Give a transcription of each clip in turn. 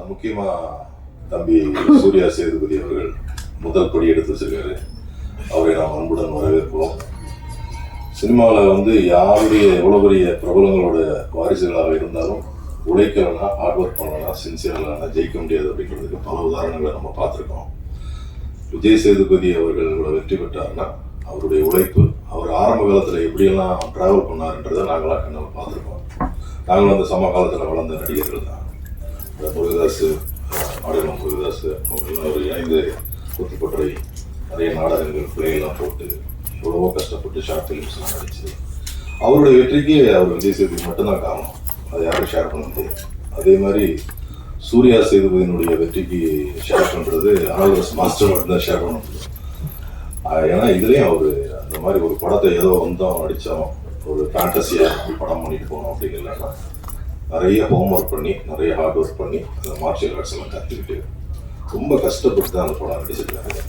முக்கியமா தம்பி சூர்யா சேதுபதி அவர்கள் முதல் படி எடுத்து வச்சிருக்காரு. அவரை நாம் அன்புடன் வரவேற்போம். சினிமாவில் யாருடைய எவ்வளோ பெரிய பிரபலங்களோட வாரிசுகளாக இருந்தாலும் உழைக்கலன்னா, ஹார்ட் ஒர்க் பண்ணலன்னா, சின்சியர்லாம் ஜெயிக்க முடியாது அப்படிங்கிறதுக்கு பல உதாரணங்களை நம்ம பார்த்துருக்கோம். விஜய் சேதுபதி அவர்கள் வெற்றி பெற்றார்னா அவருடைய உழைப்பு, அவர் ஆரம்ப காலத்தில் எப்படியெல்லாம் ட்ராவல் பண்ணாருன்றதை நாங்களாம் கண்ணால் பார்த்துருக்கோம். நாங்களும் அந்த சமகாலத்தில் வளர்ந்த நடிகர்கள் தான். முருகதாஸ், ஆடலம் முருகதாஸ் அவங்கெல்லாம் ஒரு 5 குத்துப்பட்டறை, நிறைய நாடகங்கள், பிள்ளைகள்லாம் போட்டு எவ்வளவோ கஷ்டப்பட்டு ஷார்ட் ஃபிலிம்ஸ்லாம் நடிச்சு அவருடைய வெற்றிக்கு அவர் விஜய் சேதுபதி மட்டும்தான் காரணம். அதை யாரும் ஷேர் பண்ண முடியாது. அதே மாதிரி சூர்யா சேதுபதியினுடைய வெற்றிக்கு ஷேர் பண்ணுறது அனாலஸ் மாஸ்டர் மட்டும்தான் ஷேர் பண்ண முடியும். ஏன்னா இதுலேயும் அவர் அந்த மாதிரி ஒரு படத்தை ஏதோ வந்தோம் நடித்தோம், ஒரு ஃபேண்டசியாக படம் பண்ணிட்டு போனோம் அப்படிங்கிறதுனா நிறைய ஹோம் ஒர்க் பண்ணி, நிறைய ஹார்ட் ஒர்க் பண்ணி அந்த மார்ஷியல் ஆர்ட்ஸ் எல்லாம் கற்றுக்கிட்டு ரொம்ப கஷ்டப்பட்டு தான் அந்த படம் நடிச்சிருக்காங்க.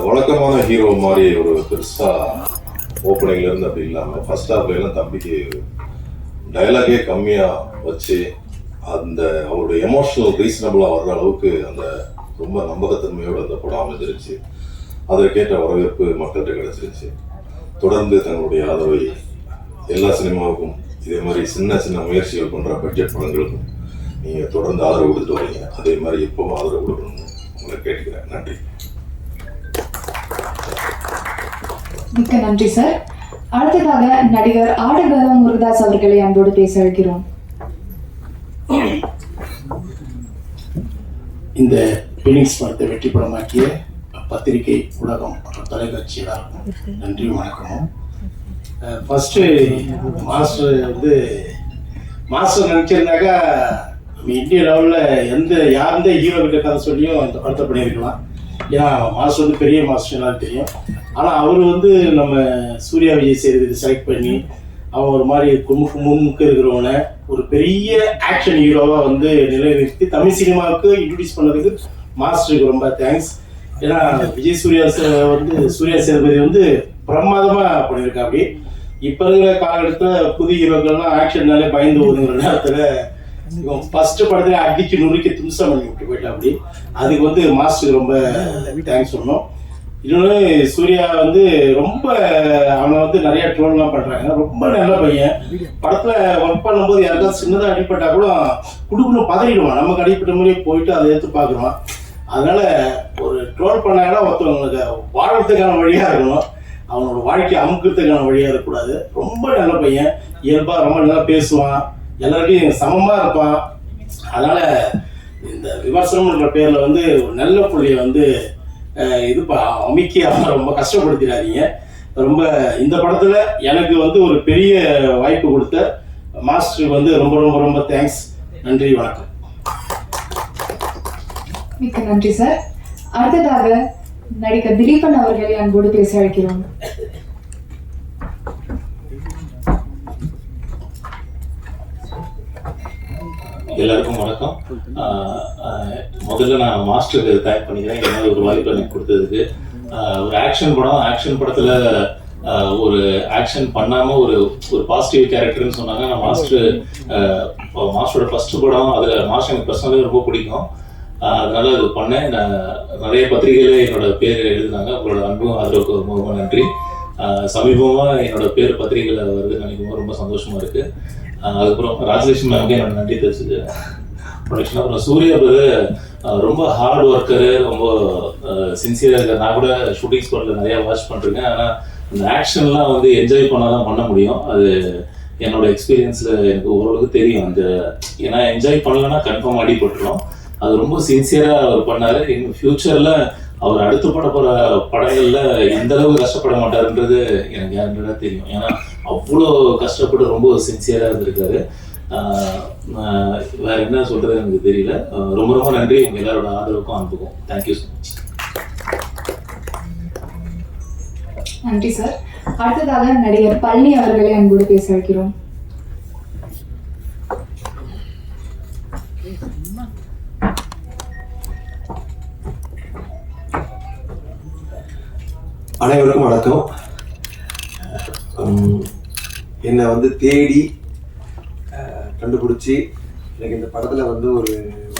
வழக்கமான ஹீரோ மாதிரி ஒரு பெருசாக ஓப்பனிங்லேருந்து அப்படி இல்லாமல் ஃபர்ஸ்ட் ஹாஃப்லாம் தம்பிக்கு டைலாகே கம்மியாக வச்சு அந்த அவருடைய எமோஷனல் ரீசனபிளாக வர்ற அளவுக்கு அந்த ரொம்ப நம்பகத்தன்மையோடு அந்த படம் அமைஞ்சிருச்சு. அதற்கேற்ற வரவேற்பு மக்கள்கிட்ட கிடைச்சிருச்சு. தொடர்ந்து தங்களுடைய ஆதரவை எல்லா சினிமாவுக்கும் இதே மாதிரி சின்ன சின்ன முயற்சிகள் பண்ணுற பட்ஜெட் படங்களுக்கும் நீங்கள் தொடர்ந்து ஆதரவு கொடுத்துட்டு வரீங்க. அதே மாதிரி எப்பவும் ஆதரவு கொடுக்கணும்னு உங்களை கேட்டுக்கிறேன். நன்றி. மிக்க நன்றி சார். அடுத்ததாக நடிகர் ஆடலம் முருகதாஸ் அவர்களை அன்போடு பேச அழைக்கிறோம். இந்த பீனிக்ஸ் படத்தை வெற்றி படமாக்கிய பத்திரிகை, ஊடகம் மற்றும் தொலைக்காட்சி எல்லாருக்கும் நன்றி, வணக்கமும். ஃபஸ்ட்டு மாஸ்டர் நினச்சிருந்தாக்கா இந்திய லெவலில் எந்த ஹீரோ கிட்ட கதை சொல்லியும் இந்த படத்தை பண்ணியிருக்கலாம். ஏன்னா மாஸ்டர் பெரிய மாஸ்டர் எல்லாரும் தெரியும். ஆனால் அவர் நம்ம சூர்யா விஜய் சேதுபதி செலக்ட் பண்ணி அவன் ஒரு மாதிரி முன்முக்கு இருக்கிறவனை ஒரு பெரிய ஆக்ஷன் ஹீரோவாக நிலைநிறுத்தி தமிழ் சினிமாவுக்கு இன்ட்ரடியூஸ் பண்ணதுக்கு மாஸ்டருக்கு ரொம்ப தேங்க்ஸ். ஏன்னா விஜய் சூர்யா சேதுபதி பிரமாதமாக பண்ணியிருக்கா. அப்படி இப்போ இருக்கிற காலகட்டத்தில் புதிய ஹீரோக்கள்லாம் ஆக்ஷன்னாலே பயந்து ஒதுங்கிற நேரத்தில் இவன் ஃபர்ஸ்ட் படத்துல அடிச்சு நுறுக்கி தும்சம் பண்ணி விட்டு போயிட்டா. அப்படி அதுக்கு மாஸ்டருக்கு ரொம்ப தேங்க்ஸ் சொன்னோம். இன்னொன்று சூர்யா ரொம்ப அவனை நிறைய ட்ரோல்லாம் பண்ணுறாங்க. ரொம்ப நல்ல பையன். படத்தில் ஒர்க் பண்ணும்போது யாருக்காவது சின்னதாக அடிப்பட்டா கூட குடுக்குன்னு பதறிடுவான். நமக்கு அடிப்பட்ட மாதிரியே போயிட்டு அதை எடுத்து பார்க்குறோம். அதனால ஒரு ட்ரோல் பண்ணாங்கன்னா ஒருத்தவங்களுக்கு வாழறதுக்கான வழியாக இருக்கணும், அவனோட வாழ்க்கையை அமுக்கிறதுக்கான வழியாக இருக்கக்கூடாது. ரொம்ப நல்ல பையன், இயல்பாக ரொம்ப நல்லா பேசுவான், எல்லாருக்கையும் சமமாக இருப்பான். அதனால் இந்த விமர்சனம்ன்ற பேரில் ஒரு நல்ல புள்ளியை அமைக்கி அவன் ரொம்ப கஷ்டப்படுத்திடாதீங்க. ரொம்ப இந்த படத்தில் எனக்கு ஒரு பெரிய வாய்ப்பு கொடுத்த மாஸ்டருக்கு ரொம்ப ரொம்ப ரொம்ப தேங்க்ஸ். நன்றி, வணக்கம். மிக்க நன்றி சார். அடுத்ததாக நடிகர் திலீபன் அவர்களை அன்போடு பேச அழைக்கிறோம். எல்லாருக்கும் வணக்கம். முதல்ல நான் மாஸ்டருக்கு தேங்க் பண்ணிக்கிறேன். என்ன ஒரு வாய்ப்பு எனக்கு கொடுத்ததுக்கு. ஒரு ஆக்ஷன் படத்தில் ஒரு ஆக்ஷன் பண்ணாமல் ஒரு பாசிட்டிவ் கேரக்டர்னு சொன்னாங்க. நான் மாஸ்டரோட ஃபர்ஸ்ட் படம், அதில் மாஸ்டர் எனக்கு பர்சனலாக ரொம்ப பிடிக்கும். அதனால அது பண்ணேன். நான் நிறைய பத்திரிகையில் என்னோட பேர் எழுதினாங்க. உங்களோட அன்பும் ஆதரவுக்கு ரொம்ப ரொம்ப நன்றி. சமீபமாக என்னோட பேர் பத்திரிகையில் வருது நினைக்கும் போது ரொம்ப சந்தோஷமாக இருக்குது. அதுக்கப்புறம் ராஜலட்சுமி மேம்கே என்னோட நன்றி தெரிஞ்சது ப்ரொடக்ஷன். அப்புறம் சூர்யா ரொம்ப ஹார்ட் ஒர்க்கரு, ரொம்ப சின்சியராக இருக்கார். நான் கூட ஷூட்டிங் ஸ்பாட்டில் நிறையா வாட்ச் பண்ணிருக்கேன். ஆனால் அந்த ஆக்ஷன்லாம் என்ஜாய் பண்ணால் தான் பண்ண முடியும். அது என்னோட எக்ஸ்பீரியன்ஸில் எனக்கு ஓரளவுக்கு தெரியும். ஏன்னா என்ஜாய் பண்ணலன்னா கன்ஃபார்ம் அடிபட்டுரும். அது ரொம்ப சின்சியராக அவர் பண்ணார். இன்னும் ஃப்யூச்சரில் அவர் அடுத்து போகிற படங்களில் எந்த அளவுக்கு கஷ்டப்பட மாட்டாருன்றது எனக்கு கேரண்டடாக தெரியும். ஏன்னா அவ்வளோ கஷ்டப்பட்டு ரொம்ப சின்சியராக இருந்திருக்காரு. வேற என்ன சொல்றது எனக்கு தெரியல. ரொம்ப ரொம்ப நன்றி உங்க எல்லாரோட ஆதரவுக்கும் அனுப்புக்கும். Thank you so much. நன்றி சார். அடுத்ததாக நடிகர் பழனி அவர்களை அன்போடு பேச வைக்கிறோம். அனைவருக்கும் வணக்கம். என்னை தேடி கண்டுபிடிச்சி எனக்கு இந்த படத்தில் ஒரு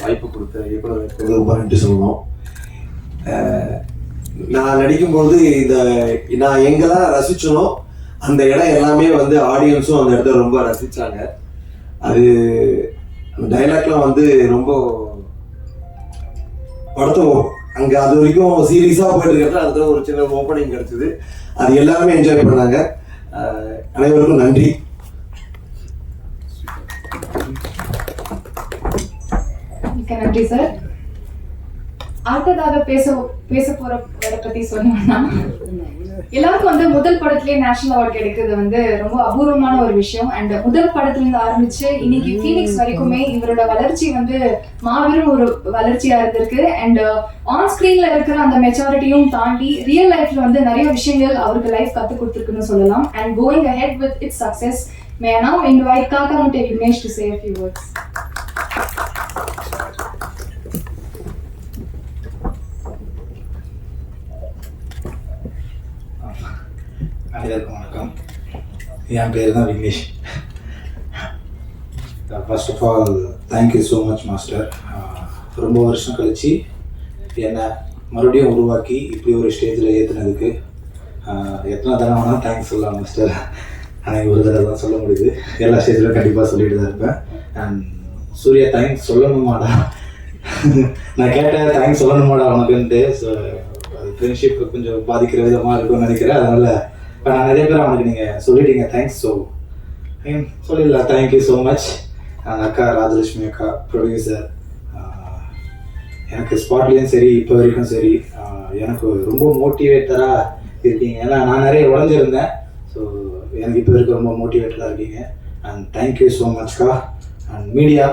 வாய்ப்பு கொடுத்த இயக்குநருக்கு ரொம்ப நன்றி சொல்லணும். நான் நடிக்கும்போது நான் எங்கெல்லாம் ரசிச்சனோ அந்த இடம் எல்லாமே வந்து ஆடியன்ஸும் அந்த இடத்த ரொம்ப ரசித்தாங்க. அது அந்த டைலாக்லாம் வந்து ரொம்ப படத்தை அங்கே அது வரைக்கும் சீரியஸாக போயிட்டு இருக்கிற அந்த ஒரு சின்ன ஓப்பனிங் கிடச்சிது. அது எல்லாருமே என்ஜாய் பண்ணாங்க. அனைவருக்கும் நன்றி. மிக்க நன்றி சார். அடுத்ததாக பேச போற பத்தி சொன்னோம்னா, எல்லாருக்கும் வந்து முதல் படத்திலேயே நேஷனல் அவார்டு கிடைக்கிறது வந்து ரொம்ப அபூர்வமான ஒரு விஷயம். அண்ட் முதல் படத்துல இருந்து ஆரம்பிச்சு இன்னைக்கு ஃபீனிக்ஸ் வரைக்குமே இவரோட வளர்ச்சி வந்து மாபெரும் ஒரு வளர்ச்சியா இருந்திருக்கு. அண்ட் ஆன் ஸ்கிரீன்ல இருக்கிற அந்த மெச்சாரிட்டியும் தாண்டி ரியல் லைஃப்ல வந்து நிறைய விஷயங்கள் அவருக்கு லைஃப் கத்து கொடுத்துருக்குன்னு சொல்லலாம். And going ahead with its success, may I now invite Kakamutte Vignesh to say a few words. அனைவருக்கும் வணக்கம். என் பேர் தான் Vignesh. First of all thank you so much master. ரொம்ப வருஷம் கழித்து என்னை மறுபடியும் உருவாக்கி இப்படி ஒரு ஸ்டேஜில் ஏற்றுனதுக்கு எத்தனை தடவை வேணால் தேங்க்ஸ் சொல்லலாம் மாஸ்டர். ஆனால் ஒரு தடவை தான் சொல்ல முடியுது. எல்லா ஸ்டேஜிலும் கண்டிப்பாக சொல்லிட்டு தான் இருப்பேன். அண்ட் சூர்யா தேங்க்ஸ் சொல்லணுமாடா, நான் கேட்டேன் தேங்க்ஸ் சொல்லணுமாடா உனக்குன்ட்டு. ஸோ அது ஃப்ரெண்ட்ஷிப் கொஞ்சம் பாதிக்கிற விதமாக இருக்கும்னு நினைக்கிறேன். அதனால் இப்போ நான் நிறைய பேர் அவனுக்கு நீங்கள் சொல்லிட்டீங்க தேங்க்ஸ். ஸோ சொல்லிடலாம் தேங்க்யூ ஸோ மச். அக்கா ராஜலட்சுமி அக்கா ப்ரொடியூசர், எனக்கு ஸ்பாட்லேயும் சரி இப்போ வரைக்கும் சரி எனக்கு ரொம்ப மோட்டிவேட்டராக இருக்கீங்க. ஏன்னா நான் நிறைய உடஞ்சிருந்தேன். ஸோ எனக்கு இப்போ வரைக்கும் ரொம்ப மோட்டிவேட்டராக இருக்கீங்க. அண்ட் தேங்க்யூ ஸோ மச்க்கா. அண்ட் மீடியா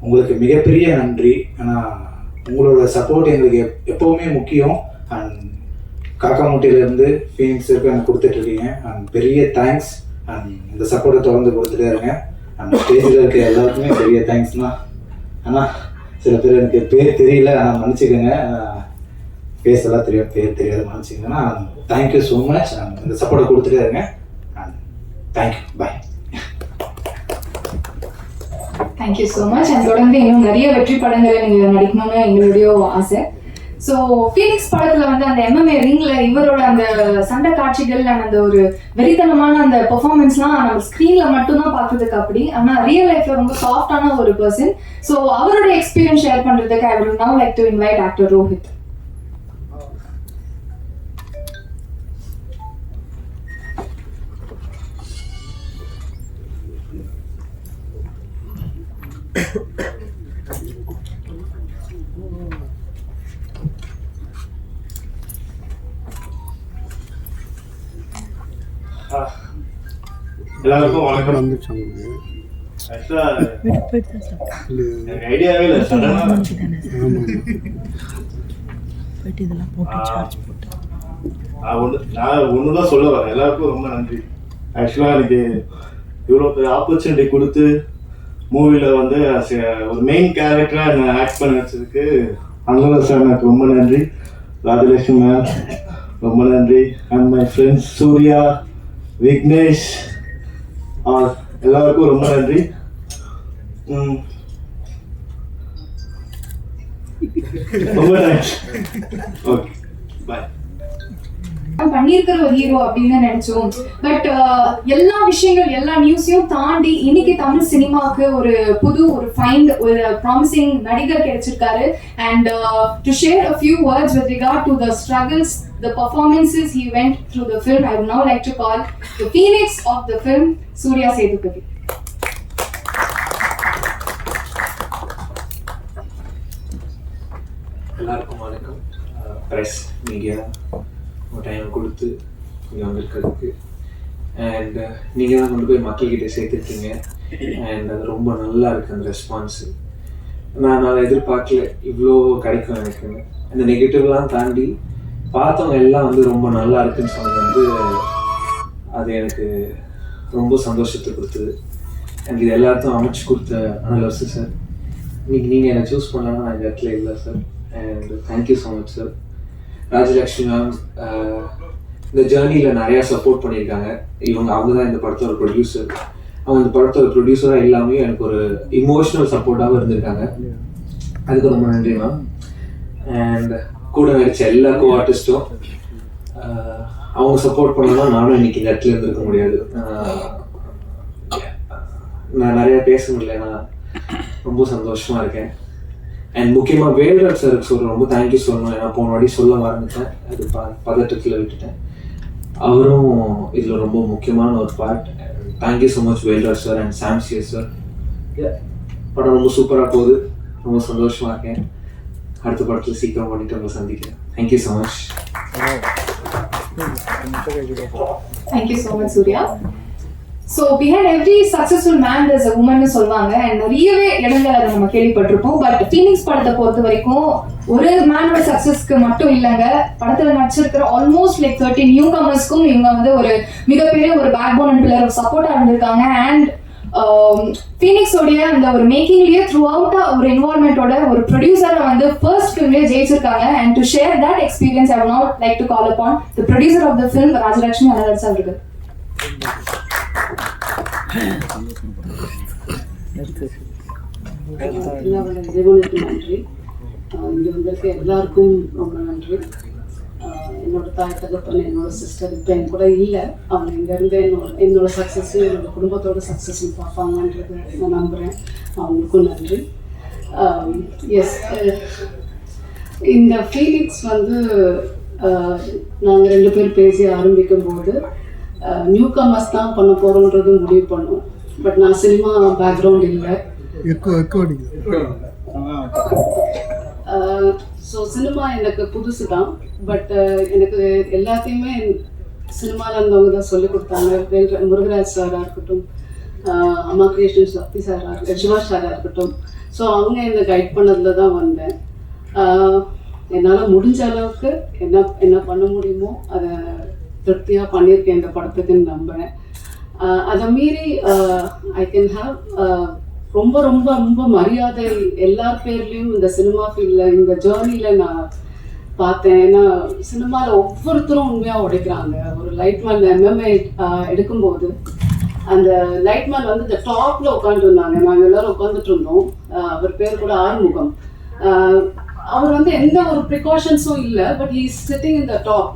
உங்களுக்கு மிகப்பெரிய நன்றி. ஏன்னா உங்களோட சப்போர்ட் எங்களுக்கு எப்போவுமே முக்கியம். அண்ட் காக்காமுட்டியிலேருந்து ஃபீனிக்ஸ் வரைக்கும் எனக்கு கொடுத்துட்ருக்கீங்க. அண்ட் பெரிய தேங்க்ஸ். அண்ட் இந்த சப்போர்ட்டை தொடர்ந்து கொடுத்துட்டே இருங்க. அந்த ஸ்டேஜில் இருக்க எல்லாருக்குமே பெரிய தேங்க்ஸ்னா. ஆனால் சில பேர் எனக்கு பேர் தெரியல, ஆனால் மன்னிச்சுக்கோங்க. பேசலாம் தெரியும், பேர் தெரியாது, மன்னிச்சுக்கோங்க. Thank you so much. அண்ட் இந்த சப்போர்ட்டை கொடுத்துட்டே இருங்க. And thank you, bye. Thank you so much. And தொடர்ந்து இன்னும் நிறைய வெற்றி படங்களை நீங்க நடிக்கணும்னு எங்களுடைய ஆசை. ஸோ ஃபீனிக்ஸ் படத்துல வந்து அந்த MMA ரிங்ல இவரோட அந்த சண்டை காட்சிகள் அண்ட் அந்த ஒரு வெறித்தனமான அந்த பெர்ஃபார்மன்ஸ்லாம் நம்ம ஸ்க்ரீன்ல மட்டும்தான் பார்க்கறதுக்கு அப்படி, ஆனால் ரியல் லைஃப்ல ரொம்ப சாஃப்டான ஒரு பர்சன். ஸோ அவரோட எக்ஸ்பீரியன்ஸ் ஷேர் பண்றதுக்கு I would now like to invite actor Rohit. எல்லாருக்கும் வணக்கம். எனக்கு ஐடியாவே இல்லை. நான் ஒண்ணுதான் சொல்ல வரேன். எல்லாருக்கும் ரொம்ப நன்றி. ஆக்சுவலா எனக்கு இவ்வளோ பெரிய ஆப்பர்ச்சுனிட்டி கொடுத்து மூவில வந்து ஒரு மெயின் கேரக்டரா என்ன ஆக்ட் பண்ண வச்சதுக்கு அண்ணா சார் எனக்கு ரொம்ப நன்றி. ராஜலட்சுமி மேம் ரொம்ப நன்றி. And my friends Surya, Vignesh, எல்லாருக்கும் ரொம்ப நன்றி. ரொம்ப தேங்க்ஸ். ஓகே, பாய். பண்ணியிருக்கிற ஒரு ஹீரோ அப்படின்னு நினைச்சோம். பட் எல்லா விஷயங்கள் எல்லா நியூஸையும் தாண்டி இன்னைக்கு தமிழ் சினிமாவுக்கு ஒரு புது ஒரு ஃபைண்ட், ஒரு ப்ராமிசிங் நடிகர் கிடைச்சிருக்காரு. And to share a few words with regard to the struggles, the performances he went through the film, I would now like to call the phoenix of the film, Surya Sethupathi. எல்லாருக்கும் வணக்கம். Press media time கொடுத்து இங்கே வந்திருக்கிறதுக்கு. And நீங்கள் தான் கொண்டு போய் மக்கள்கிட்ட சேர்த்துருக்கீங்க. And அது ரொம்ப நல்லா இருக்குது அந்த ரெஸ்பான்ஸு. நான் அதை எதிர்பார்க்கல இவ்வளோ கிடைக்கும் எனக்கு. அந்த நெகட்டிவ்லாம் தாண்டி பார்த்தவங்க எல்லாம் வந்து ரொம்ப நல்லா இருக்குன்னு சொன்னது வந்து அது எனக்கு ரொம்ப சந்தோஷத்தை கொடுத்தது. எனக்கு இது எல்லாத்தையும் அமைச்சு கொடுத்த அனலர்ஸு சார். இன்னைக்கு நீங்கள் என்னை சூஸ் பண்ணாலும் நான் இந்த இடத்துல இல்லை sir. And thank you so much sir. Rajalakshmi ma'am இந்த ஜேர்னியில் நிறையா சப்போர்ட் பண்ணியிருக்காங்க. அவங்க தான் இந்த படத்தோட ப்ரொடியூசர். அவங்க இந்த படத்தோட ப்ரொடியூசராக இல்லாமல் எனக்கு ஒரு இமோஷ்னல் சப்போர்ட்டாகவும் இருந்திருக்காங்க. அதுக்கு ரொம்ப நன்றி மேம். அண்ட் கூட நடிச்ச எல்லா கோ ஆர்டிஸ்ட்டும் அவங்க சப்போர்ட் பண்ணலாம் நானும் இன்னைக்கு இந்த இடத்துல இருந்திருக்க முடியாது. நான் நிறைய பேச முடியல, நான் ரொம்ப சந்தோஷமா இருக்கேன். அண்ட் முக்கியமாக வேல்ராஜ் சாருக்கு ரொம்ப தேங்க்யூ சொல்லணும். ஏன்னா போன வாட்டி சொல்ல மறந்துட்டேன், அது பதட்டத்தில் விட்டுட்டேன். அவரும் இதில் ரொம்ப முக்கியமான ஒரு part. Thank you so much Velraj sir and சாம்சியஸ் sir. படம் ரொம்ப சூப்பராக போகுது, ரொம்ப சந்தோஷமா இருக்கேன். அடுத்த படத்தில் சீக்கிரம் பண்ணிட்டு உங்களை சந்திக்கிறேன். Thank you so much. Thank you so much Surya. So behind every successful man there's a woman சொல்லுவாங்க. அண்ட் நிறையவே இடங்கள் அதை நம்ம கேள்விப்பட்டிருப்போம். பட் ஃபீனிக்ஸ் படத்தை பொறுத்த வரைக்கும் ஒரு மேனோட சக்ஸஸ்க்கு மட்டும் இல்லைங்க, படத்தில் நடிச்சிருக்கிற ஆல்மோஸ்ட் லைக் 30 நியூ கமர்ஸ்க்கும் இவங்க வந்து ஒரு மிகப்பெரிய ஒரு பேக் போன் அண்ட் பில்லர் சப்போர்ட்டாக இருந்திருக்காங்க. அண்ட் ஃபீனிக்ஸோடைய அந்த ஒரு மேக்கிங்லயே த்ரூ அவுட் ஒரு என்வாயர்மெண்டோட ஒரு ப்ரொடியூசரை வந்து ஃபர்ஸ்ட் ஃபிலிம்லேயே ஜெயிச்சிருக்காங்க. And to share that experience I would not like to call upon the producer of the film Rajalakshmi அனலட்ஸ் அவர்கள். இறைவனுக்கு நன்றி. இங்கே வந்திருக்க எல்லாருக்கும் ரொம்ப நன்றி. என்னோட தாய் தகப்பன், என்னோட சிஸ்டர் இப்போ என் கூட இல்லை. அவங்க இங்கேருந்து என்னோட சக்ஸஸையும் என்னோட குடும்பத்தோட சக்ஸஸையும் பார்ப்பாங்கன்றது நான் நம்புகிறேன். அவங்களுக்கும் நன்றி. எஸ், இந்த ஃபீலிங்ஸ் வந்து நாங்கள் 2 பேர் பேசி ஆரம்பிக்கும் போது நியூ கமர்ஸ் தான் பண்ண போகிறோன்றது முடிவு பண்ணோம். பட் நான் சினிமா பேக்ரவுண்ட் இல்லை. ஸோ சினிமா எனக்கு புதுசு தான். பட் எனக்கு எல்லாத்தையுமே சினிமாவில் இருந்தவங்க தான் சொல்லிக் கொடுத்தாங்க. முருகராஜ் சாராக இருக்கட்டும், அம்மா கிரியேஷன் சக்தி சாராக இருக்கட்டும், சிவா சாராக இருக்கட்டும். ஸோ அவங்க என்னை கைட் பண்ணதில் தான் வந்தேன். என்னால் முடிஞ்ச அளவுக்கு என்ன பண்ண முடியுமோ அதை திருப்தியாக பண்ணியிருக்கேன் இந்த படத்துக்குன்னு நம்புகிறேன். அதை மீறி ஐ கேன் ஹாவ் ரொம்ப ரொம்ப ரொம்ப மரியாதை எல்லார் பேர்லேயும் இந்த சினிமா ஃபீல்டில் இந்த ஜேர்னியில் நான் பார்த்தேன். ஏன்னா சினிமாவில் ஒவ்வொருத்தரும் உண்மையாக உடைக்கிறாங்க. ஒரு லைட்மேன் MMA எடுக்கும்போது அந்த லைட்மேன் வந்து இந்த டாப்பில் உட்காந்துருந்தாங்க. நாங்கள் எல்லோரும் உட்காந்துட்டு இருந்தோம். அவர் பேர் கூட ஆறுமுகம். அவர் வந்து எந்த ஒரு ப்ரிகாஷன்ஸும் இல்லை. But he is sitting in the top.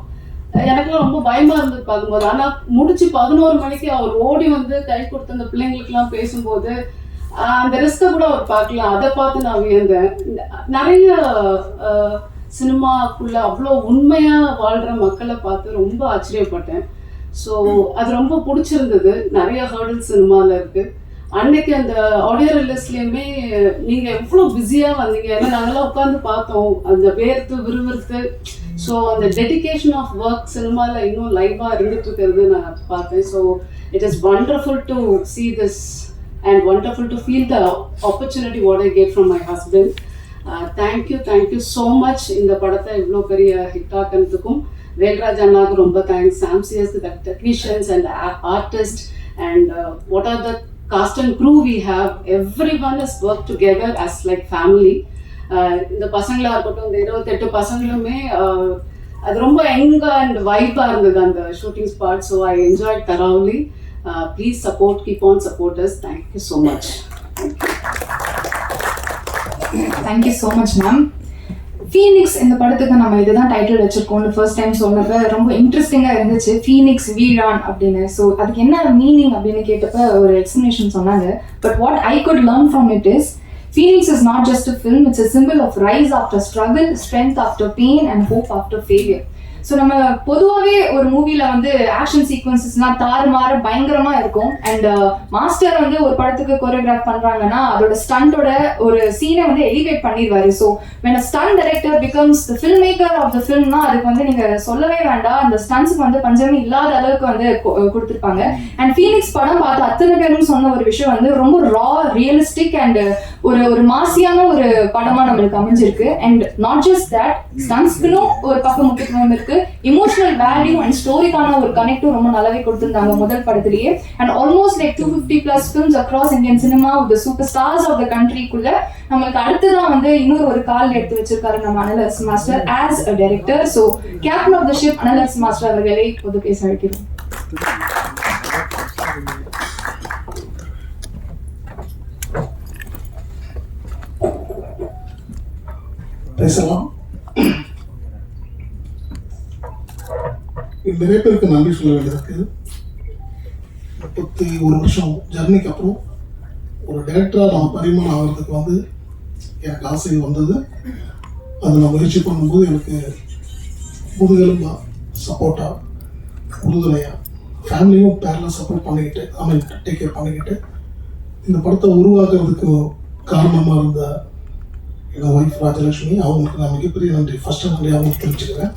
எனக்குலாம் ரொம்ப பயமாக இருந்தது பார்க்கும்போது. ஆனால் முடிச்சு 11 மணிக்கு அவர் ஓடி வந்து கை கொடுத்து அந்த பிள்ளைங்களுக்கெல்லாம் பேசும்போது அந்த ரிஸ்கை கூட அவர் பார்க்கல. அதை பார்த்து நான் வியந்தேன். நிறைய சினிமாக்குள்ள அவ்வளோ உண்மையாக வாழ்கிற மக்களை பார்த்து ரொம்ப ஆச்சரியப்பட்டேன். ஸோ அது ரொம்ப பிடிச்சிருந்தது. நிறைய ஹர்டில் சினிமாவில் இருக்குது. அன்னைக்கு அந்த ஆடியோ ரிலீஸ்லேயுமே நீங்கள் எவ்வளோ பிஸியாக வந்தீங்க. ஏன்னா நாங்களாம் உட்காந்து பார்த்தோம், அந்த வேர்த்து விறுவிறுத்து. ஸோ அந்த டெடிகேஷன் ஆஃப் ஒர்க் சினிமாவில் இன்னும் லைவாக இருந்துட்டு இருக்கிறது நான் பார்த்தேன். So it is wonderful to see this and wonderful to feel the opportunity what I get from my husband. Thank you so much. இந்த படத்தை இவ்வளோ பெரிய ஹிட் ஆக்கிறதுக்கும் வேல்ராஜ் அண்ணாவுக்கு ரொம்ப thanks. சாம்சியஸ், the technicians and the artists, and what are the cast and crew we have. Everyone has worked together as like family. இந்த பசங்களாக இருக்கட்டும், இந்த 28 பசங்களுமே அது ரொம்ப யங்கா அண்ட் வைப்பாக இருந்தது அந்த shooting spot. So I enjoy thoroughly. Please support, keep on support us. Thank you so much. Thank you so much ma'am. Phoenix இந்த படத்துக்கு நம்ம இதுதான் டைட்டில் வச்சிருக்கோம்னு ஃபர்ஸ்ட் டைம் சொன்னப்ப ரொம்ப இன்ட்ரெஸ்டிங்காக இருந்துச்சு. ஃபீனிக்ஸ் வீழான் அப்படின்னு. ஸோ அதுக்கு என்ன மீனிங் அப்படின்னு கேட்டப்ப ஒரு எக்ஸ்பிளனேஷன் சொன்னாங்க. But what I could learn from it is Phoenix is not just a film, it's a symbol of rise after struggle, strength after pain and hope after failure. So நம்ம பொதுவாகவே ஒரு மூவியில் வந்து action சீக்வன்சஸ்லாம் தாறுமாற பயங்கரமாக இருக்கும். And master வந்து ஒரு படத்துக்கு கோரியோகிராஃப் பண்ணுறாங்கன்னா அதோட ஸ்டண்டோட ஒரு சீனை வந்து எலிவேட் பண்ணிடுவாரு. So when a stunt director becomes the filmmaker of the filmனா அதுக்கு வந்து நீங்கள் சொல்லவே வேண்டாம், அந்த ஸ்டன்ஸுக்கு வந்து பஞ்சமே இல்லாத அளவுக்கு வந்து கொடுத்துருப்பாங்க. அண்ட் ஃபீனிக்ஸ் படம் பார்த்து அத்தனை பேரும் சொன்ன ஒரு விஷயம் வந்து ரொம்ப ரா, ரியலிஸ்டிக் அண்ட் ஒரு மாசியான ஒரு படமாக நம்மளுக்கு அமைஞ்சிருக்கு. அண்ட் நாட் ஜஸ்ட் தட், ஸ்டன்ஸ்க்குன்னும் ஒரு பக்கம் முக்கியத்துவம் இருக்கு. இமோஷனல் வேல்யூ அண்ட் ஸ்டோரிக்கான ஒரு கனெக்டும் ரொம்ப நல்லாவே கொடுத்திருந்தாங்க முதல் படத்திலேயே. And almost like 250+ films across Indian cinema with the superstars of the country-க்குள்ள நம்மளுக்கு அடுத்துதான் வந்து இன்னொரு கால் எடுத்து வச்சிருக்காரு நம்ம அனலர்ஸ் master as a director. So captain of the ship அனலர்ஸ் மாஸ்டர் அவர்களை பொது பேச அழைக்கிறோம். பேசலாம். நிறைய பேருக்கு நன்றி சொல்ல வேண்டியிருக்கு. 31 வருஷம் ஜர்னிக்கு அப்புறம் ஒரு டைரக்டராக நான் பரிமாணம் ஆகிறதுக்கு வந்து எனக்கு ஆசை வந்தது. அதை நான் முயற்சி பண்ணும்போது எனக்கு முதுகெலும்பா சப்போர்ட்டாக உறுதுணையாக ஃபேமிலியும் பேரலாக சப்போர்ட் பண்ணிக்கிட்டு டேக் கேர் பண்ணிக்கிட்டு இந்த படத்தை உருவாக்குறதுக்கு காரணமாக இருந்த என்னோட ஒய்ஃப் ராஜலட்சுமி, அவங்களுக்கு நான் மிகப்பெரிய நன்றி, ஃபஸ்ட்டு நன்றி அவங்களுக்கு தெரிவிச்சுக்கிறேன்.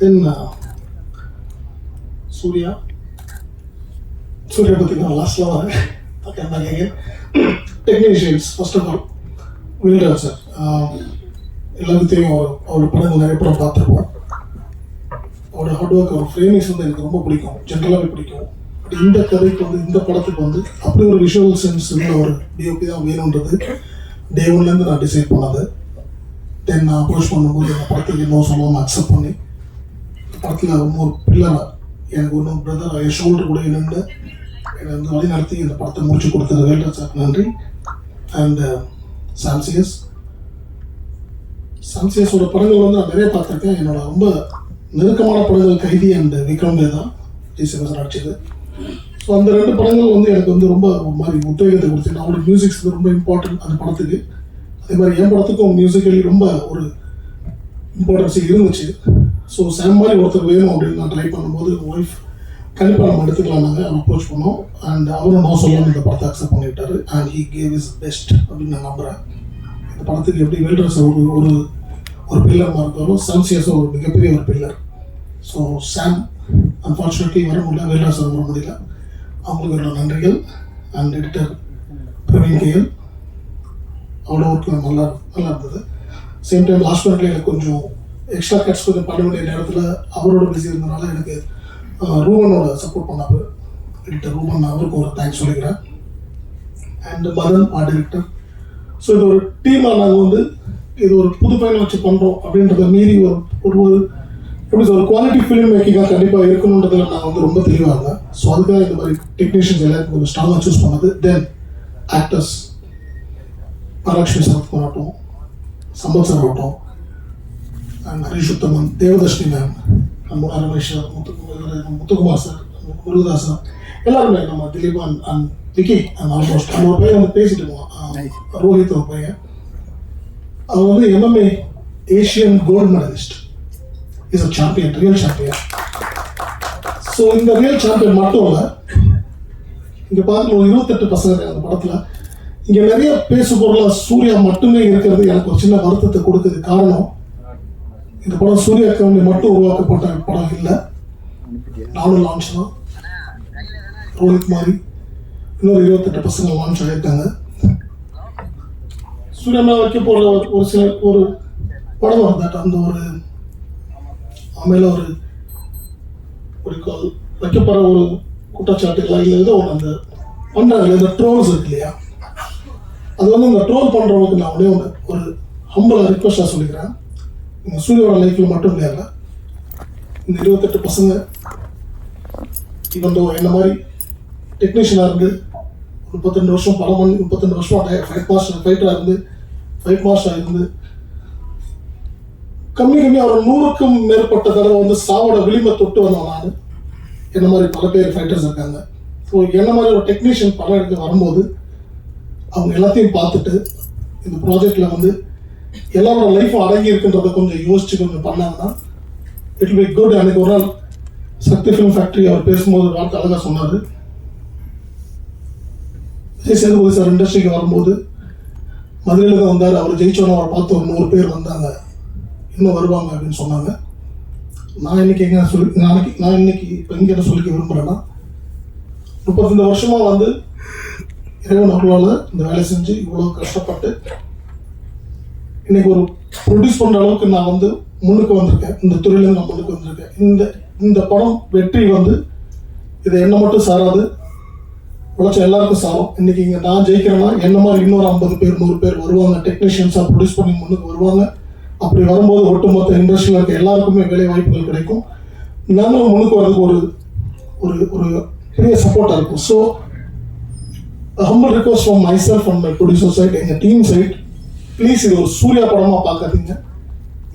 தென் சூர்யா பற்றி நான் லாஸ்ட்டில் வரேன். Technicians first of all Wilder sir, எல்லாருக்கும் தெரியும். அவரோட படங்கள் நிறைய படம் பார்த்துருப்போம். அவரோட ஹார்ட் ஒர்க், அவர் ஃப்ரேமிங்ஸ் வந்து எனக்கு ரொம்ப பிடிக்கும், ஜென்ரலாகவே பிடிக்கும். பட் இந்த கதைக்கு வந்து இந்த படத்துக்கு வந்து அப்படி ஒரு விஷுவல் சென்ஸ் உள்ள ஒரு டிஓபி தான் வேணுன்றது டே ஒன்லேருந்து நான் டிசைட் பண்ணது. தென் நான் அப்ரோச் பண்ணும்போது இந்த படத்துக்கு இன்னும் சொல்லாமல் அக்செப்ட் பண்ணி படத்தில் இன்னொரு பில்லராக எனக்கு இன்னும் பிரதர் என் ஷோல்டர் கூட நின்று என்னை வந்து வழி நடத்தி இந்த படத்தை முடிச்சு கொடுத்தது வேல்டர் சார் நன்றி. அண்ட் சாம்சியஸோட படங்கள் வந்து நான் நிறைய பார்த்துருக்கேன். என்னோட ரொம்ப நெருக்கமான படங்கள் கைதி அண்ட் விக்ரமே தான் ஜெய்சங்கர் நடிச்சது. ஸோ அந்த 2 படங்கள் வந்து எனக்கு வந்து ரொம்ப ஒரு மாதிரி உத்வேகத்தை கொடுத்து, அவரோட மியூசிக்ஸ் ரொம்ப இம்பார்ட்டன்ட் அந்த படத்துக்கு. அதே மாதிரி என் படத்துக்கும் மியூசிக்கலி ரொம்ப ஒரு இம்பார்ட்டன்ஸ் இருந்துச்சு. ஸோ சாம் மாதிரி ஒருத்தர் வேணும் அப்படின்னு நான் ட்ரை பண்ணும்போது ஒய்ஃப் கண்டிப்பாக நம்ம எடுத்துக்கலாம் நாங்கள் அப்ரோச் பண்ணோம். அண்ட் அவரும் நான் சொல்லாமல் இந்த படத்தை அக்செப்ட் பண்ணிவிட்டாரு. And he gave his best அப்படின்னு நான் நம்புகிறேன். இந்த படத்துக்கு எப்படி வேல்டர்ஸ் ஒரு பில்லர் இருக்காரோ, சாம்சியஸும் ஒரு மிகப்பெரிய ஒரு பில்லர். ஸோ சாம் அன்ஃபார்ச்சுனேட்லி வர முடியல, வேல்டர்ஸ் வர முடியல. அவங்களுக்கு என்னோட நன்றிகள். அண்ட் எடிட்டர் பிரவீன் கேஎல், அவ்வளோ ஒர்க்கு நல்லா இருந்தது. சேம் டைம் லாஸ்ட் மினிட்ல எனக்கு கொஞ்சம் எக்ஸ்ட்ரா கட்ஸ் கொஞ்சம் பண்ண வேண்டிய நேரத்தில் அவரோட பிஸி இருந்தனால எனக்கு ரூபனோட சப்போர்ட் பண்ணாரு, எடிட்டர் ரூபன், அவருக்கு ஒரு தேங்க்ஸ் சொல்லிக்கிறேன். And Madan director. ஸோ இது ஒரு டீமாக நாங்கள் வந்து இது ஒரு புது பையனை வச்சு பண்ணுறோம் அப்படின்றத மீறி ஒரு எப்படி ஒரு குவாலிட்டி ஃபிலிம் மேக்கிங்காக கண்டிப்பாக இருக்கணுன்றதுல நான் வந்து ரொம்ப தெளிவாக இருந்தேன். ஸோ அதுக்காக இந்த மாதிரி டெக்னீஷியன்ஸ் எல்லாருக்கும் கொஞ்சம் ஸ்ட்ராங்காக சூஸ் பண்ணது. தென் ஆக்டர்ஸ் மகாலட்சுமி சரத்குமார் ஆகட்டும், சம்பத் சார் ஆகட்டும், and Harish Uthaman, Devadarshini ma'am, Muna Ramesh sir, Muthukumar sir, Murugadoss sir, எல்லாருமே நம்ம Dileepan and Vicky and almost அந்த ஒரு பையன் வந்து பேசிட்டு இருக்கோம், ரோஹித் ஒரு பையன். அவர் வந்து MMA Asian gold medallist, is a champion, real champion. So இந்த ரியல் சாம்பியன் மட்டும் இல்லை, இங்கே பார்க்குற ஒரு 28 பசங்க அந்த படத்தில் இங்கே நிறைய பேசு பொருளாக சூர்யா மட்டுமே இருக்கிறது எனக்கு ஒரு சின்ன வருத்தத்தை கொடுக்குது. காரணம், இந்த படம் சூர்யாவுக்கு மட்டும் உருவாக்கப்பட்ட படம் இல்லை, நானும் லான்ச் தான். ரோஹித் மாதிரி இன்னொரு 28 பசங்க லான்ச் ஆகியிருக்காங்க. சூர்யா மேலே வைக்க போகிற ஒரு சில ஒரு படம் வருதாட்ட அந்த ஒரு மேலே ஒரு கால் வைக்க போகிற ஒரு குற்றச்சாட்டுகளா இல்லை ஏதோ ஒன்று அந்த பண்ணுறாங்க, இந்த ட்ரோல்ஸ் இருக்கு இல்லையா, அது வந்து இந்த ட்ரோல் பண்ணுறவங்களுக்கு நான் ஒன்றே ஒரு ஹம்பிளாக ரிக்வஸ்டாக சொல்லிக்கிறேன். இந்த சூர்யாவோட லைஃப்பில் மட்டும் இல்லையா, இந்த 28 பசங்க இவன் என்ன மாதிரி டெக்னீஷியனாக இருந்து 32 வருஷம் படம் பண்ணி 32 வருஷம் ஃபைட் மாஸ்டராக இருந்து கம்மி அவர் 100க்கும் மேற்பட்ட தடவை வந்து சாவோட விளிம்பை தொட்டு வந்தோம். நான் என்ன மாதிரி பல பேர் ஃபைட்டர்ஸ் இருக்காங்க. ஸோ என்ன மாதிரி ஒரு டெக்னீஷியன் படம் எடுக்க வரும்போது அவங்க எல்லாத்தையும் பார்த்துட்டு இந்த ப்ராஜெக்டில் வந்து எல்லாரோட லைஃப்பும் அடங்கி இருக்குன்றதை கொஞ்சம் யோசிச்சு கொஞ்சம் பண்ணாங்கன்னா இட் வில் பி குட். அன்னைக்கு ஒரு நாள் சக்தி ஃபிலிம் ஃபேக்ட்ரி அவர் பேசும்போது ஒரு வார்த்தை அழகாக சொன்னார். விஜய் சேதுபதி சார் இண்டஸ்ட்ரிக்கு வரும்போது மதுரையில் தான் வந்தார், அவர் ஜெயிச்சோன்னு அவரை பார்த்து ஒரு 100 பேர் வந்தாங்க, இன்னும் வருவாங்க அப்படின்னு சொன்னாங்க. நான் இன்னைக்கு இப்போ இங்கே என்ன சொல்லிக்க விரும்புகிறேன்னா, 35 வருஷமாக வந்து இறைவன் அருளால் இந்த வேலை செஞ்சு இவ்வளோ கஷ்டப்பட்டு இன்னைக்கு ஒரு ப்ரொடியூஸ் பண்ணுற அளவுக்கு நான் வந்து முன்னுக்கு வந்திருக்கேன். இந்த துறையிலேருந்து நான் முன்னுக்கு வந்திருக்கேன். இந்த படம் வெற்றி வந்து இதை என்ன மட்டும் சாராது, உழைச்ச எல்லாருக்கும் சாரும். இன்னைக்கு இங்கே நான் ஜெயிக்கிறேன்னா என்ன மாதிரி இன்னொரு 50 பேர் 100 பேர் வருவாங்க, டெக்னீஷியன்ஸாக ப்ரொடியூஸ் பண்ணி முன்னுக்கு வருவாங்க. அப்படி வரும்போது ஒட்டுமொத்த இண்டஸ்ட்ரியில் இருக்க எல்லாருக்குமே வேலை வாய்ப்புகள் கிடைக்கும். நானும் முன்னுக்கு வரதுக்கு ஒரு பெரிய சப்போர்ட்டாக இருக்கும். So humble request from myself and my producer side, எங்கள் டீம் சைட், ப்ளீஸ் இது ஒரு சூர்யா படமாக பார்க்காதீங்க.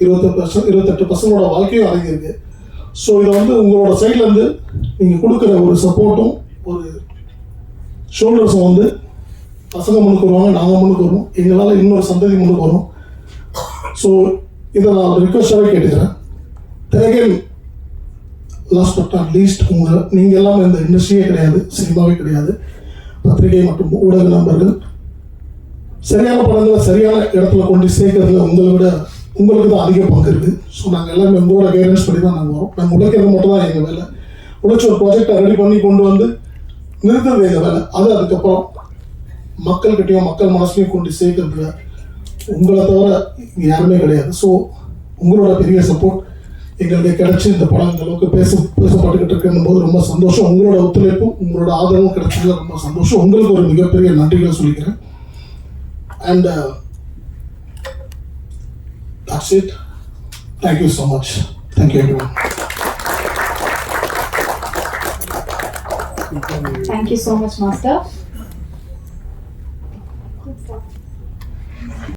28 பசங்களோட வாழ்க்கையும் அடங்கியிருக்கு. ஸோ இதை வந்து உங்களோட சைட்லேருந்து நீங்கள் கொடுக்குற ஒரு சப்போர்ட்டும் ஒரு ஷோல்டர்ஸும் வந்து பசங்க முன்னுக்கு வருவாங்க, நாங்கள் முன்னுக்கு வருவோம், எங்களால் இன்னொரு சந்ததி முன்னுக்கு வரும். ஸோ இதை நான் ரிக்வஸ்டாகவே கேட்டுக்கிறேன். Then last but not least, நீங்கள் எல்லாம் இந்த இண்டஸ்ட்ரியே கிடையாது, சினிமாவே கிடையாது, பத்திரிகை மற்றும் ஊடக நண்பர்கள் சரியான படங்களை சரியான இடத்துல கொண்டு சேர்க்கறதுல உங்களை விட உங்களுக்கு தான் அதிக பங்கு இருக்குது. ஸோ நாங்கள் எல்லாமே உங்களோட கைடன்ஸ் படி தான் நாங்கள் வரோம். நாங்கள் உழைக்கிறது மட்டும் தான் எங்கள் வேலை. உழைச்சி ஒரு ப்ராஜெக்டை ரெடி பண்ணி கொண்டு வந்து நிறுத்துறது எங்கள் வேலை. அது அதுக்கப்புறம் மக்கள்கிட்டையும் மக்கள் மனசுலையும் கொண்டு சேர்க்கறதுல உங்களை தவிர யாருமே கிடையாது. ஸோ உங்களோட பெரிய சப்போர்ட் எங்களுக்கு கிடைச்சி இந்த படம் இந்த அளவுக்கு பேசப்பட்டுக்கிட்டு இருக்குன்னும் போது ரொம்ப சந்தோஷம். உங்களோட ஒத்துழைப்பும் உங்களோட ஆதரவும் கிடைச்சதுல ரொம்ப சந்தோஷம். உங்களுக்கு ஒரு மிகப்பெரிய நன்றிகளை சொல்லிக்கிறேன். And that's it. Thank you so much. Thank you everyone. Thank you so much, Master.